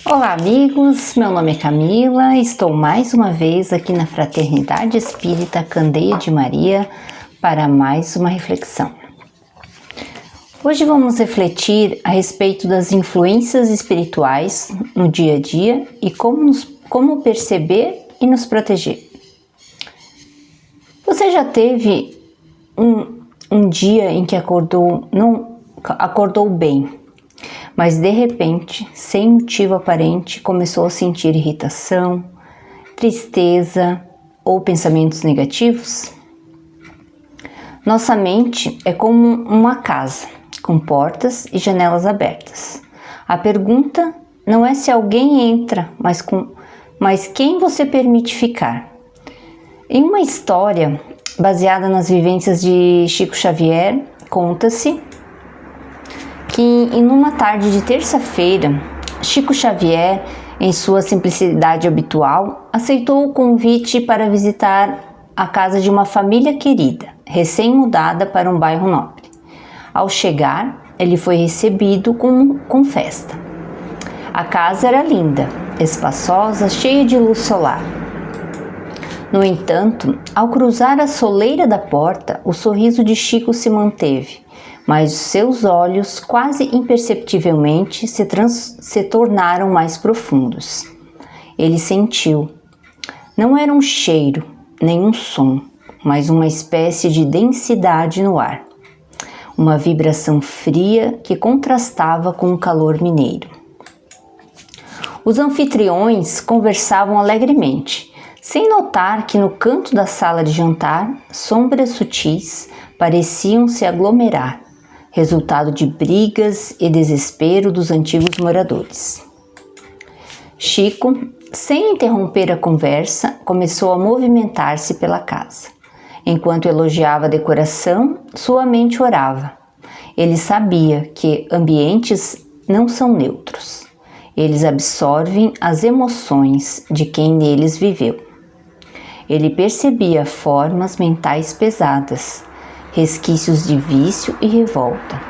Olá amigos, meu nome é Camila, estou mais uma vez aqui na Fraternidade Espírita Candeia de Maria para mais uma reflexão. Hoje vamos refletir a respeito das influências espirituais no dia a dia e como perceber e nos proteger. Você já teve um dia em que acordou bem, mas de repente, sem motivo aparente, começou a sentir irritação, tristeza ou pensamentos negativos? Nossa mente é como uma casa, com portas e janelas abertas. A pergunta não é se alguém entra, mas quem você permite ficar. Em uma história baseada nas vivências de Chico Xavier, conta-se que em uma tarde de terça-feira, Chico Xavier, em sua simplicidade habitual, aceitou o convite para visitar a casa de uma família querida, recém-mudada para um bairro nobre. Ao chegar, ele foi recebido com festa. A casa era linda, espaçosa, cheia de luz solar. No entanto, ao cruzar a soleira da porta, o sorriso de Chico se manteve, mas seus olhos, quase imperceptivelmente, se tornaram mais profundos. Ele sentiu. Não era um cheiro, nem um som, mas uma espécie de densidade no ar. Uma vibração fria que contrastava com o calor mineiro. Os anfitriões conversavam alegremente, sem notar que no canto da sala de jantar, sombras sutis pareciam se aglomerar, resultado de brigas e desespero dos antigos moradores. Chico, sem interromper a conversa, começou a movimentar-se pela casa. Enquanto elogiava a decoração, sua mente orava. Ele sabia que ambientes não são neutros. Eles absorvem as emoções de quem neles viveu. Ele percebia formas mentais pesadas, resquícios de vício e revolta,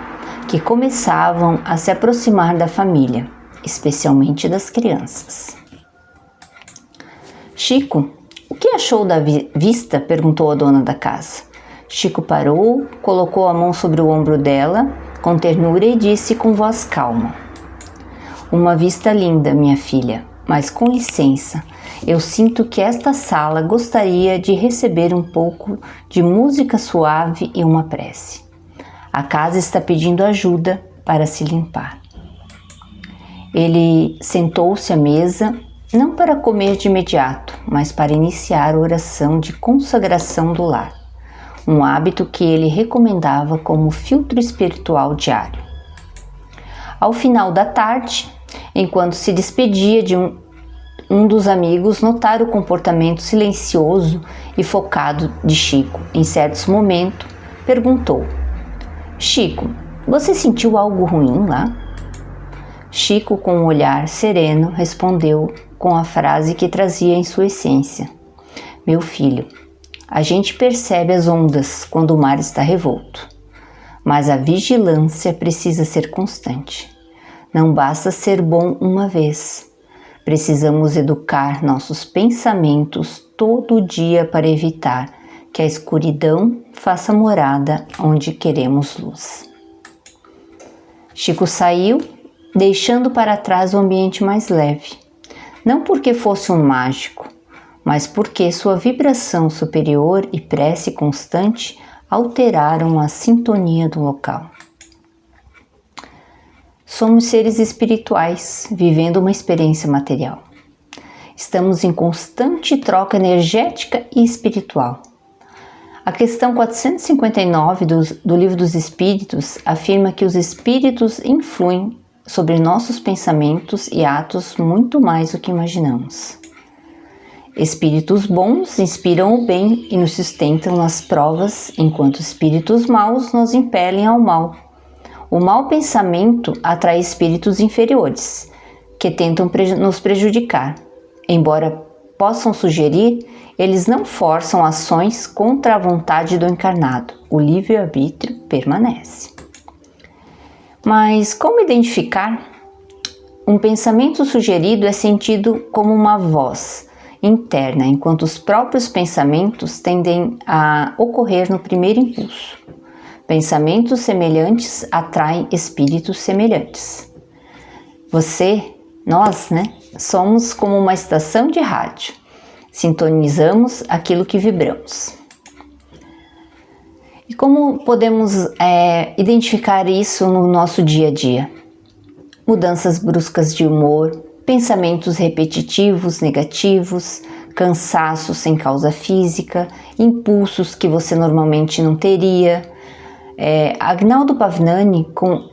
que começavam a se aproximar da família, especialmente das crianças. Chico, o que achou da vista? Perguntou a dona da casa. Chico parou, colocou a mão sobre o ombro dela, com ternura, e disse com voz calma: "Uma vista linda, minha filha, mas com licença, eu sinto que esta sala gostaria de receber um pouco de música suave e uma prece. A casa está pedindo ajuda para se limpar." Ele sentou-se à mesa, não para comer de imediato, mas para iniciar a oração de consagração do lar, um hábito que ele recomendava como filtro espiritual diário. Ao final da tarde, enquanto se despedia de um dos amigos, notaram o comportamento silencioso e focado de Chico. Em certos momentos, perguntou: "Chico, você sentiu algo ruim lá?" Chico, com um olhar sereno, respondeu com a frase que trazia em sua essência: "Meu filho, a gente percebe as ondas quando o mar está revolto, mas a vigilância precisa ser constante. Não basta ser bom uma vez. Precisamos educar nossos pensamentos todo dia para evitar que a escuridão faça morada onde queremos luz." Chico saiu, deixando para trás o ambiente mais leve, não porque fosse um mágico, mas porque sua vibração superior e prece constante alteraram a sintonia do local. Somos seres espirituais, vivendo uma experiência material. Estamos em constante troca energética e espiritual. A questão 459 do Livro dos Espíritos afirma que os espíritos influem sobre nossos pensamentos e atos muito mais do que imaginamos. Espíritos bons inspiram o bem e nos sustentam nas provas, enquanto espíritos maus nos impelem ao mal. O mau pensamento atrai espíritos inferiores, que tentam nos prejudicar. Embora possam sugerir, eles não forçam ações contra a vontade do encarnado. O livre-arbítrio permanece. Mas como identificar Um pensamento sugerido é sentido como uma voz interna, enquanto os próprios pensamentos tendem a ocorrer no primeiro impulso. Pensamentos semelhantes atraem espíritos semelhantes. Nós, somos como uma estação de rádio. Sintonizamos aquilo que vibramos. E como podemos identificar isso no nosso dia a dia? Mudanças bruscas de humor, pensamentos repetitivos, negativos, cansaço sem causa física, impulsos que você normalmente não teria. Agnaldo Pavnani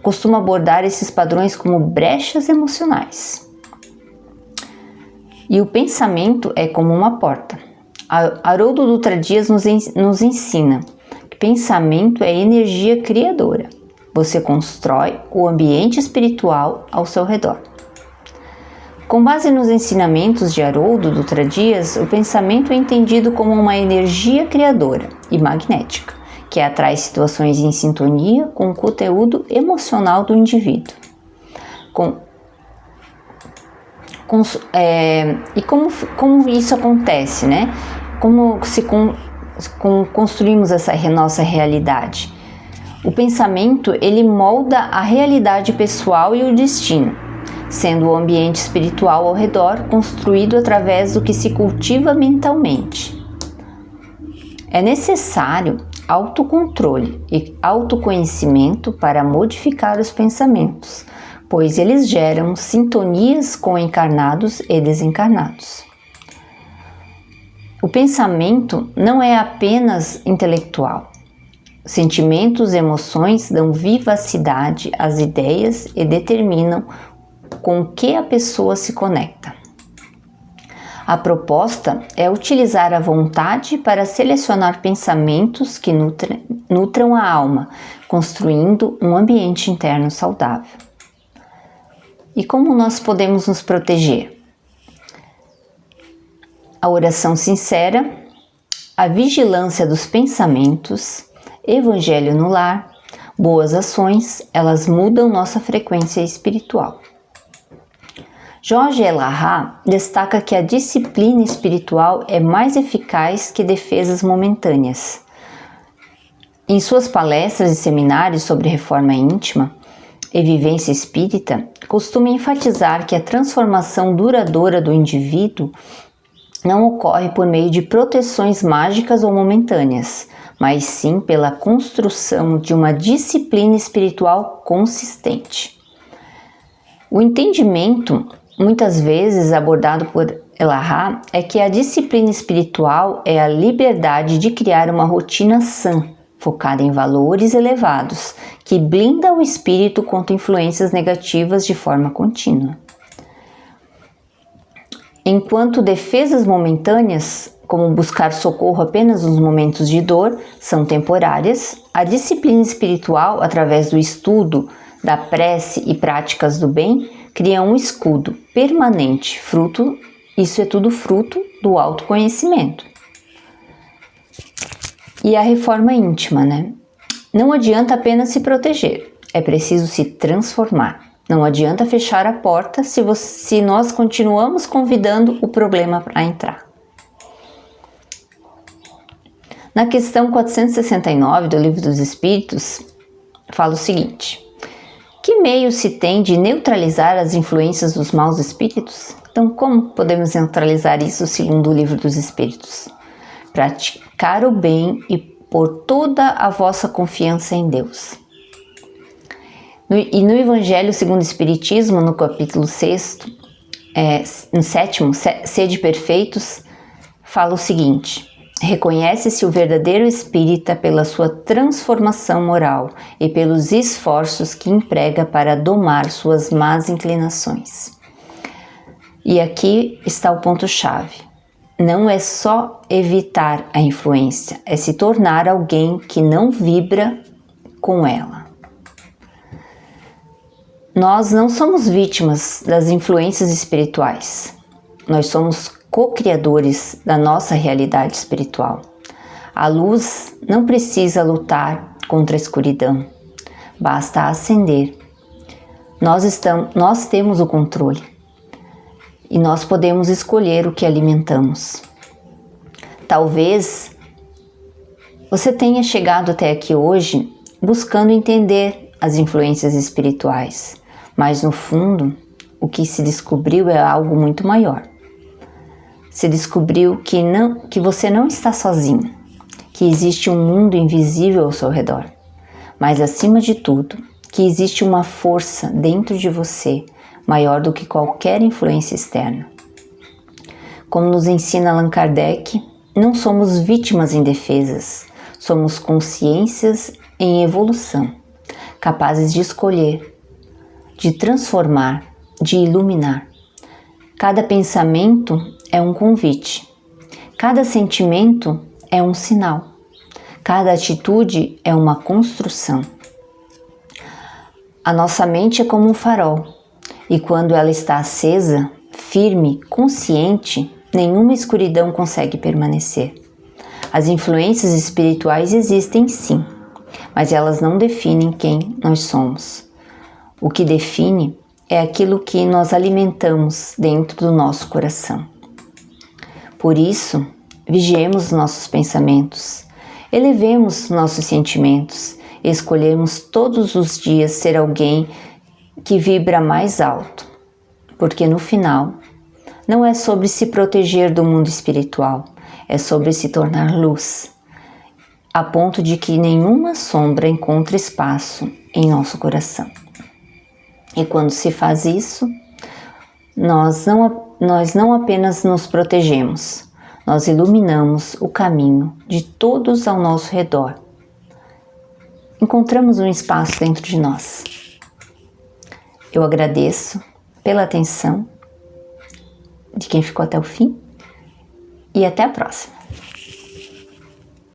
costuma abordar esses padrões como brechas emocionais. E o pensamento é como uma porta. Haroldo Dutra Dias nos ensina que pensamento é energia criadora. Você constrói o ambiente espiritual ao seu redor. Com base nos ensinamentos de Haroldo Dutra Dias, o pensamento é entendido como uma energia criadora e magnética, que atrai situações em sintonia com o conteúdo emocional do indivíduo. Como isso acontece, Como construímos essa nossa realidade? O pensamento, ele molda a realidade pessoal e o destino, sendo o ambiente espiritual ao redor construído através do que se cultiva mentalmente. É necessário autocontrole e autoconhecimento para modificar os pensamentos, pois eles geram sintonias com encarnados e desencarnados. O pensamento não é apenas intelectual. Sentimentos e emoções dão vivacidade às ideias e determinam com que a pessoa se conecta. A proposta é utilizar a vontade para selecionar pensamentos que nutram a alma, construindo um ambiente interno saudável. E como nós podemos nos proteger? A oração sincera, a vigilância dos pensamentos, evangelho no lar, boas ações, elas mudam nossa frequência espiritual. Jorge Elahá destaca que a disciplina espiritual é mais eficaz que defesas momentâneas. Em suas palestras e seminários sobre reforma íntima e vivência espírita, costuma enfatizar que a transformação duradoura do indivíduo não ocorre por meio de proteções mágicas ou momentâneas, mas sim pela construção de uma disciplina espiritual consistente. O entendimento, muitas vezes abordado por Elahá, é que a disciplina espiritual é a liberdade de criar uma rotina sã, focada em valores elevados, que blinda o espírito contra influências negativas de forma contínua. Enquanto defesas momentâneas, como buscar socorro apenas nos momentos de dor, são temporárias, a disciplina espiritual, através do estudo, da prece e práticas do bem, cria um escudo permanente, isso é tudo fruto do autoconhecimento. E a reforma íntima, Não adianta apenas se proteger, é preciso se transformar. Não adianta fechar a porta se nós continuamos convidando o problema para entrar. Na questão 469 do Livro dos Espíritos, fala o seguinte: que meio se tem de neutralizar as influências dos maus espíritos? Então, como podemos neutralizar isso segundo o Livro dos Espíritos? Praticar o bem e pôr toda a vossa confiança em Deus. E no Evangelho segundo o Espiritismo, no capítulo 6, no 7º, Sede Perfeitos, fala o seguinte: reconhece-se o verdadeiro espírita pela sua transformação moral e pelos esforços que emprega para domar suas más inclinações. E aqui está o ponto-chave. Não é só evitar a influência, é se tornar alguém que não vibra com ela. Nós não somos vítimas das influências espirituais. Nós somos co-criadores da nossa realidade espiritual. A luz não precisa lutar contra a escuridão. Basta acender. Nós temos o controle e nós podemos escolher o que alimentamos. Talvez você tenha chegado até aqui hoje buscando entender as influências espirituais, mas no fundo o que se descobriu é algo muito maior. Se descobriu que você não está sozinho, que existe um mundo invisível ao seu redor, mas acima de tudo, que existe uma força dentro de você maior do que qualquer influência externa. Como nos ensina Allan Kardec, não somos vítimas indefesas, somos consciências em evolução, capazes de escolher, de transformar, de iluminar. Cada pensamento é um convite, cada sentimento é um sinal, cada atitude é uma construção. A nossa mente é como um farol, e quando ela está acesa, firme, consciente, nenhuma escuridão consegue permanecer. As influências espirituais existem sim, mas elas não definem quem nós somos. O que define é aquilo que nós alimentamos dentro do nosso coração. Por isso, vigiemos nossos pensamentos, elevemos nossos sentimentos, escolhemos todos os dias ser alguém que vibra mais alto, porque no final, não é sobre se proteger do mundo espiritual, é sobre se tornar luz, a ponto de que nenhuma sombra encontre espaço em nosso coração. E quando se faz isso, nós não apenas nos protegemos, nós iluminamos o caminho de todos ao nosso redor. Encontramos um espaço dentro de nós. Eu agradeço pela atenção de quem ficou até o fim e até a próxima.